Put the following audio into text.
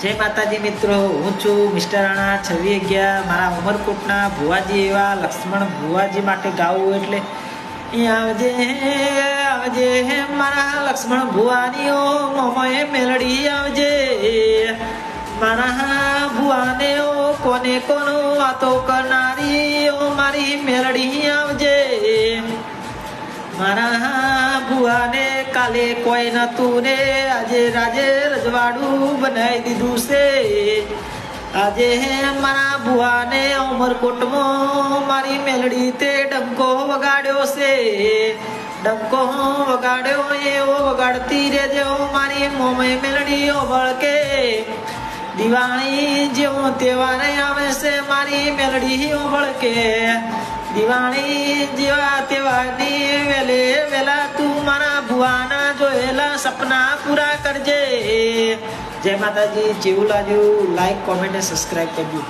જય માતાજી મિત્રો, હું છું મિસ્ટર રાણા 2611। મારા ઉમરકોટના ભુવાજી એવા લક્ષ્મણ ભુવાજી માટે ગાવું એટલે આવજે આવજે મારા લક્ષ્મણ ભુવાનીઓ મોમોએ મેલડી આવજે મારા ભુવાને કોને કોનો વાતો કરનારી મારી મેલડી આવજે મારા ભુવાને કાલે કોઈ નતું ને આજે રાજે રજવાડું બનાવી દીધું છે। આજે મારા ભુવાને ઉમરકોટમાં મારી મેલડી તે ડંકો વગાડ્યો છે। ડંકો વગાડ્યો એવો વગાડતી રહેજો મારી મોમે મેલડી ઓબળકે દિવાળી જેવો તહેવાર આવે છે મારી મેલડી ઓબળકે દિવાળી જેવા તહેવારની વેલે વેલા તું મારા ભુવાના જોયેલા સપના પૂરા કરજે। જય માતાજી। જેવું લાગ્યું લાઈક કોમેન્ટ અને સબસ્ક્રાઈબ કરજો।